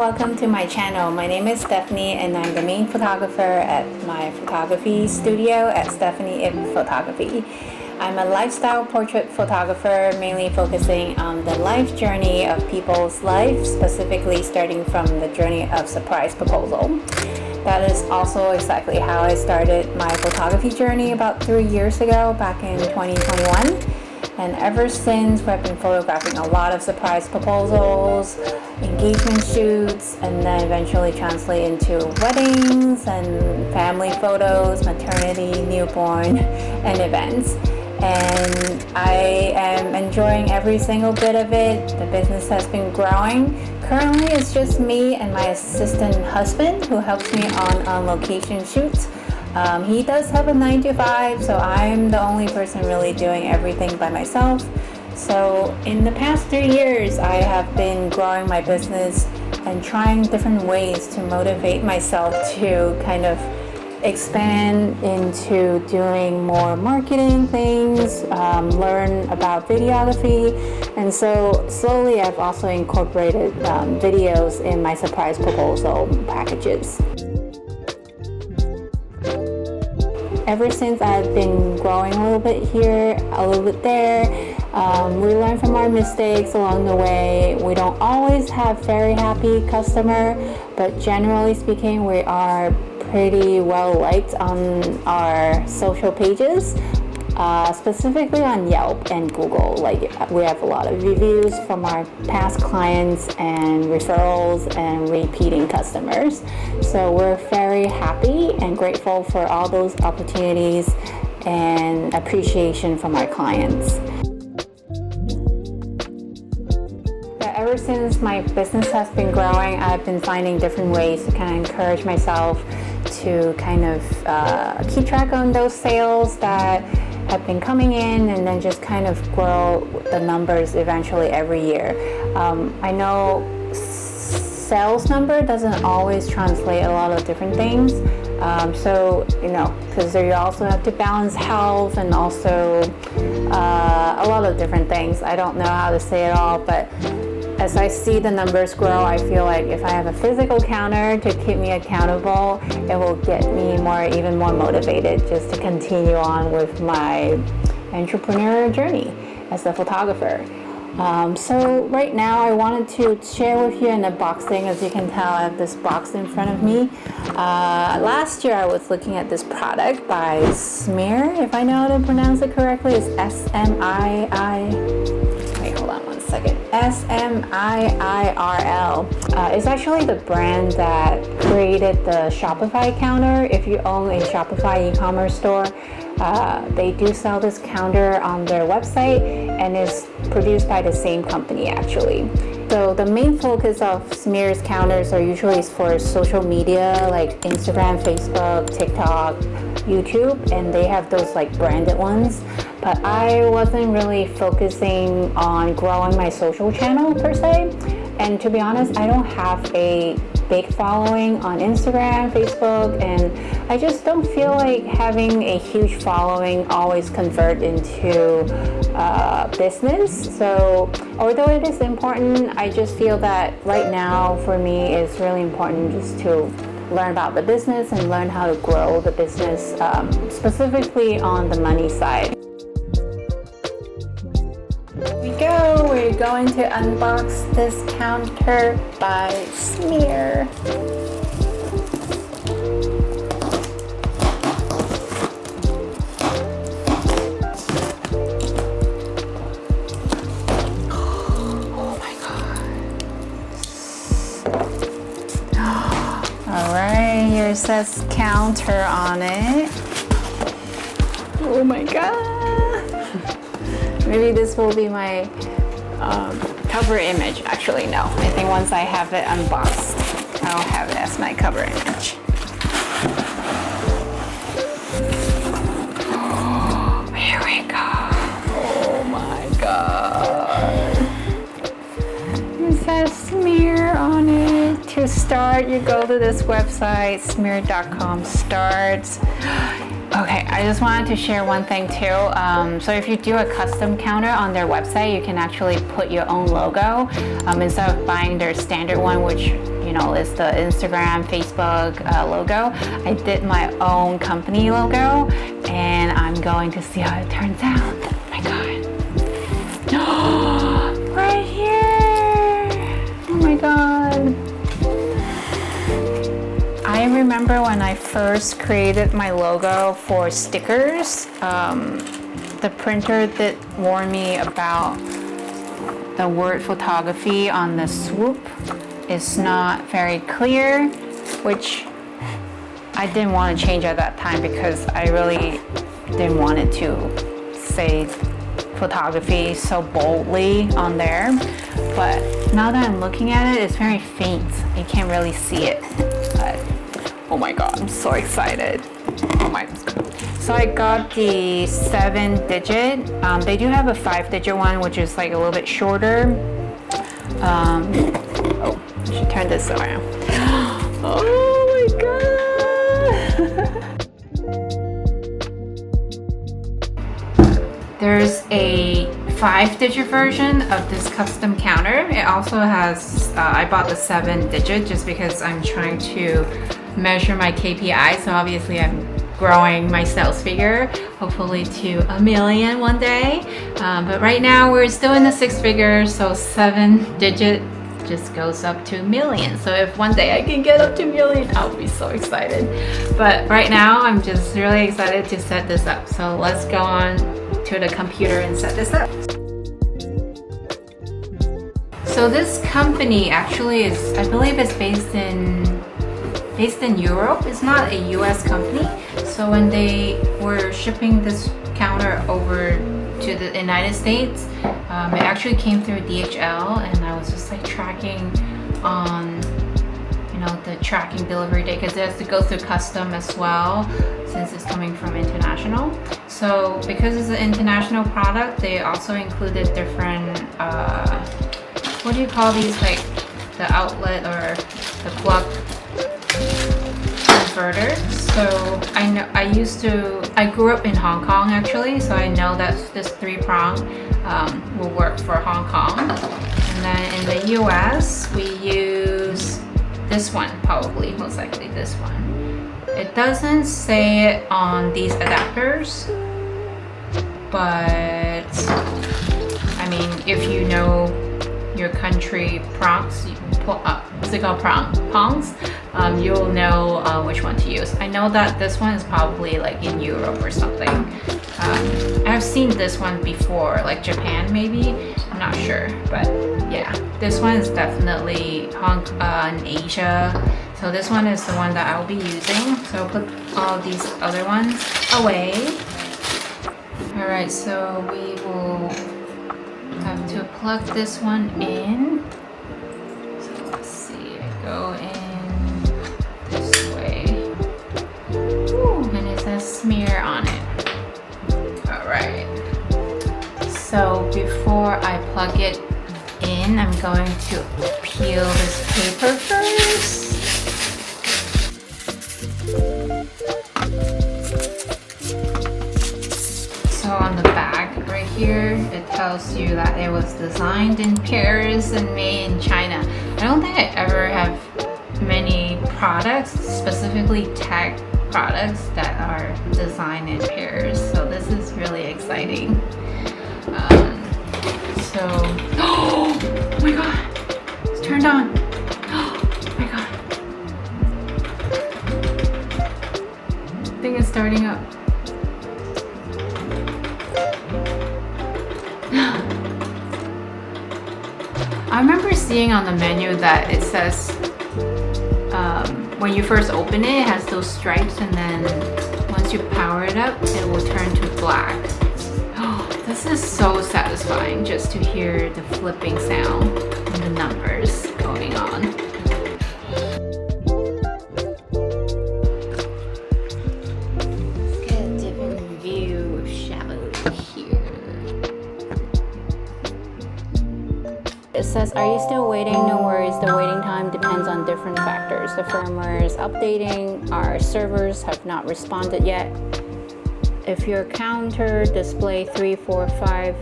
welcome to my channel. My name is Stephanie and I'm the main photographer at my photography studio at Stephanie Ip Photography. I'm a lifestyle portrait photographer, mainly focusing on the life journey of people's life, specifically starting from the journey of surprise proposal. That is also exactly how I started my photography journey about 3 years ago, back in 2021. And ever since, we've been photographing a lot of surprise proposals, engagement shoots, and then eventually translate into weddings and family photos, maternity, newborn, and events. And I am enjoying every single bit of it. The business has been growing. Currently, it's just me and my assistant husband who helps me on location shoots. He does have a 9-to-5, so I'm the only person really doing everything by myself. So in the past 3 years, I have been growing my business and trying different ways to motivate myself to kind of expand into doing more marketing things, learn about videography, and so slowly I've also incorporated videos in my surprise proposal packages. Ever since I've been growing a little bit here, a little bit there, we learn from our mistakes along the way. We don't always have very happy customer, but generally speaking, we are pretty well liked on our social pages, specifically on Yelp and Google. Like, we have a lot of reviews from our past clients and referrals and repeating customers. So we're very happy and grateful for all those opportunities and appreciation from our clients. Ever since my business has been growing, I've been finding different ways to kind of encourage myself to kind of keep track on those sales that have been coming in, and then just kind of grow the numbers eventually every year. I know sales number doesn't always translate a lot of different things. So, because you also have to balance health and also a lot of different things. I don't know how to say it all, but as I see the numbers grow, I feel like if I have a physical counter to keep me accountable, it will get me even more motivated just to continue on with my entrepreneurial journey as a photographer. So right now I wanted to share with you an unboxing. As you can tell, I have this box in front of me. Last year I was looking at this product by Smiirl, if I know how to pronounce it correctly. It's Smiirl. It's actually the brand that created the Shopify counter. If you own a Shopify e-commerce store, they do sell this counter on their website, and is produced by the same company actually. So the main focus of Smiirl's counters are usually for social media like Instagram, Facebook, TikTok, YouTube, and they have those like branded ones. But I wasn't really focusing on growing my social channel per se. And to be honest, I don't have a big following on Instagram, Facebook, and I just don't feel like having a huge following always convert into business. So although it is important, I just feel that right now for me it's really important just to learn about the business and learn how to grow the business, specifically on the money side. We're going to unbox this counter by Smiirl. Oh my god. Alright, here it says counter on it. Oh my god. Maybe this will be my cover image. Actually, no. I think once I have it unboxed, I'll have it as my cover image. Here we go. Oh my god. It says Smiirl on it. To start, you go to this website, smiirl.com starts. Okay, I just wanted to share one thing too. So if you do a custom counter on their website, you can actually put your own logo instead of buying their standard one, which you know, is the Instagram, Facebook logo. I did my own company logo, and I'm going to see how it turns out. Oh my god. Right here. Oh my god. I remember when I first created my logo for stickers, the printer did warn me about the word photography on the swoop is not very clear, which I didn't want to change at that time because I really didn't want it to say photography so boldly on there. But now that I'm looking at it, it's very faint. You can't really see it. But oh my god, I'm so excited. Oh my god. So I got the 7-digit. They do have a 5-digit one, which is like a little bit shorter. Oh, I should turn this around. Oh my god. There's a 5-digit version of this custom counter. It also has, I bought the 7-digit just because I'm trying to measure my KPI. So obviously I'm growing my sales figure, hopefully to 1 million one day. But right now we're still in the 6 figures, so 7-digit just goes up to 1 million. So if one day I can get up to 1 million, I'll be so excited. But right now I'm just really excited to set this up. So let's go on to the computer and set this up. So this company actually is, I believe it's based in Europe. It's not a US company. So when they were shipping this counter over to the United States, it actually came through DHL, and I was just like tracking on, you know, the tracking delivery date because it has to go through custom as well since it's coming from international. So because it's an international product, they also included different, what do you call these, like the outlet or the plug converter. So I grew up in Hong Kong actually, so I know that this 3-prong will work for Hong Kong. And then in the US, we use this one, probably, most likely this one. It doesn't say it on these adapters, but I mean, if you know your country prongs, what's it called, prongs, you'll know which one to use. I know that this one is probably like in Europe or something. I've seen this one before, like Japan maybe, I'm not sure, but yeah, this one is definitely in Asia. So this one is the one that I'll be using. So I'll put all these other ones away. Alright, so we will have to plug this one in. So let's see, go in this way. Ooh, and it says Smiirl on it. Alright. So before I plug it in, I'm going to peel this paper first. So on the back right here, it tells you that it was designed in Paris and made in China. I don't think I ever have many products, specifically tech products, that are designed in Paris. So this is really exciting. Oh my god, it's turned on. Oh my god. I think it's starting up. I remember seeing on the menu that it says when you first open it, it has those stripes, and then once you power it up, it will turn to black. Oh, this is so satisfying just to hear the flipping sound and the numbers going on. Let's get a different view of shadow here. It says, are you still waiting? No worries, the waiting time depends on different factors. The firmware is updating, our servers have not responded yet. If your counter display 3, 4, 5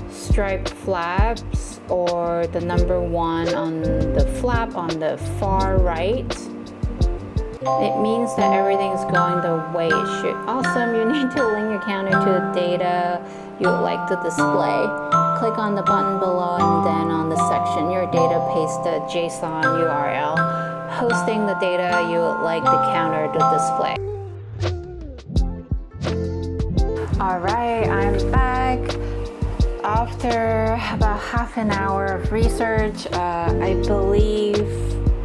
striped flags or the number 1 on the flap on the far right, it means that everything's going the way it should. Awesome, you need to link your counter to the data you would like to display. Click on the button below and then on the section your data paste the JSON URL hosting the data you would like the counter to display. Alright, I'm back. After about half an hour of research, I believe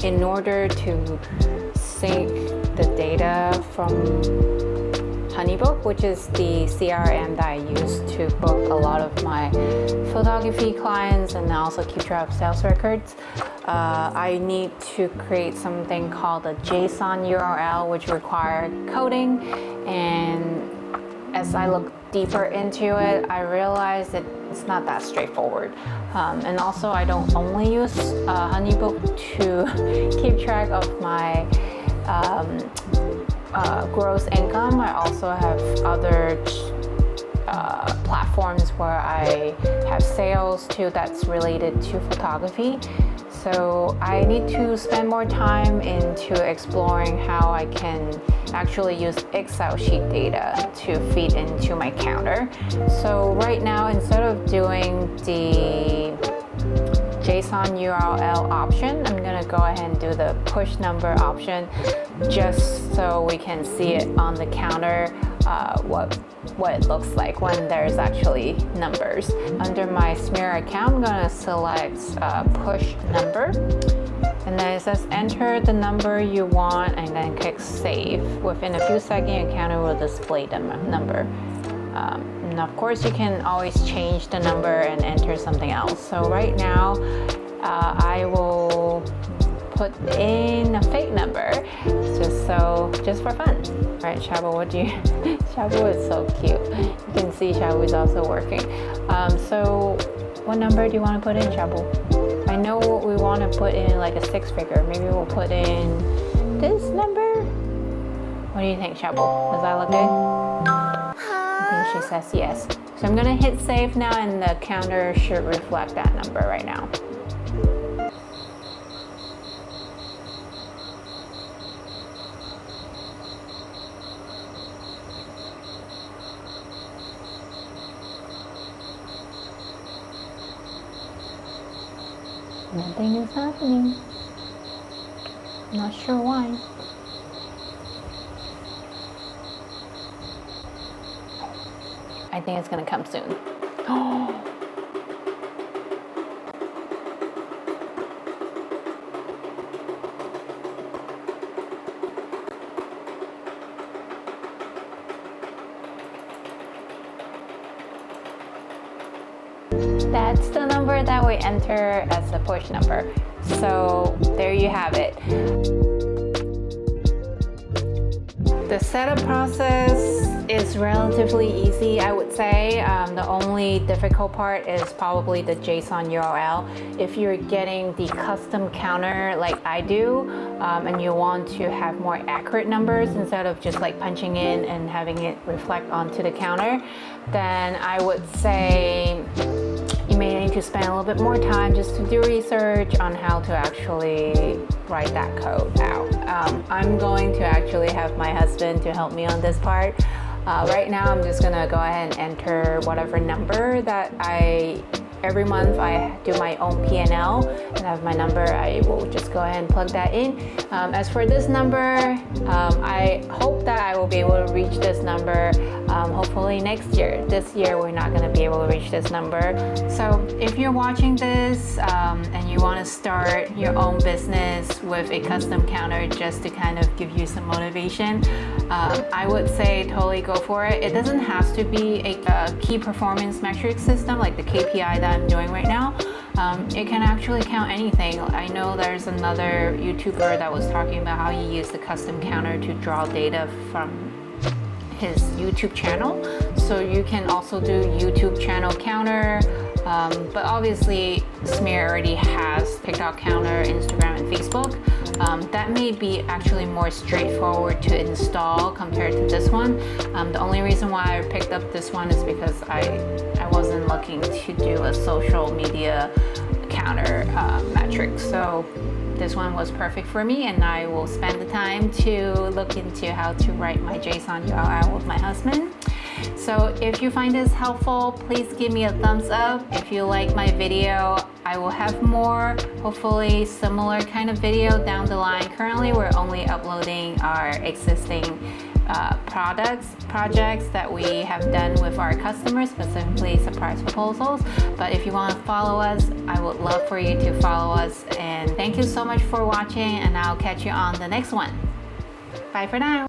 in order to sync the data from HoneyBook, which is the CRM that I use to book a lot of my photography clients and also keep track of sales records, I need to create something called a JSON URL, which require coding. And as I look deeper into it, I realized that it's not that straightforward. And also, I don't only use HoneyBook to keep track of my gross income. I also have other platforms where I have sales too that's related to photography. So I need to spend more time into exploring how I can actually use Excel sheet data to feed into my counter. So right now, instead of doing the JSON URL option, I'm gonna go ahead and do the push number option just so we can see it on the counter, what it looks like when there's actually numbers. Under my Smiirl account, I'm gonna select push number, and then it says enter the number you want and then click save. Within a few seconds, your counter will display the number. And of course, you can always change the number and enter something else. So right now, I will put in a fake number just for fun. All right, Shabu, what do you? Shabu is so cute. You can see Shabu is also working. So what number do you want to put in, Shabu? I know we want to put in like a 6-figure. Maybe we'll put in this number. What do you think, Shabu? Does that look good? She says yes. So I'm gonna hit save now and the counter should reflect that number right now. Nothing is happening. Not sure why. I think it's gonna come soon. That's the number that we enter as a push number. So there you have it. The setup process is relatively easy, I would say. The only difficult part is probably the JSON URL. If you're getting the custom counter like I do, and you want to have more accurate numbers instead of just like punching in and having it reflect onto the counter, then I would say you may need to spend a little bit more time just to do research on how to actually write that code out. I'm going to actually have my husband to help me on this part. Right now, I'm just gonna go ahead and enter whatever number that every month I do my own P&L and have my number. I will just go ahead and plug that in. As for this number, I hope that I will be able to reach this number hopefully next year. This year, we're not gonna be able to reach this number. So if you're watching this and you wanna start your own business with a custom counter just to kind of give you some motivation, I would say totally go for it. It doesn't have to be a key performance metric system like the KPI that I'm doing right now. It can actually count anything. I know there's another YouTuber that was talking about how he used the custom counter to draw data from his YouTube channel. So you can also do YouTube channel counter, But obviously Smiirl already has TikTok counter, Instagram, and Facebook. That may be actually more straightforward to install compared to this one. The only reason why I picked up this one is because I wasn't looking to do a social media counter metric. So this one was perfect for me, and I will spend the time to look into how to write my JSON URL with my husband. So if you find this helpful, please give me a thumbs up. If you like my video, I will have more, hopefully similar kind of video down the line. Currently, we're only uploading our existing projects that we have done with our customers, specifically surprise proposals. But if you want to follow us, I would love for you to follow us. And thank you so much for watching, and I'll catch you on the next one. Bye for now.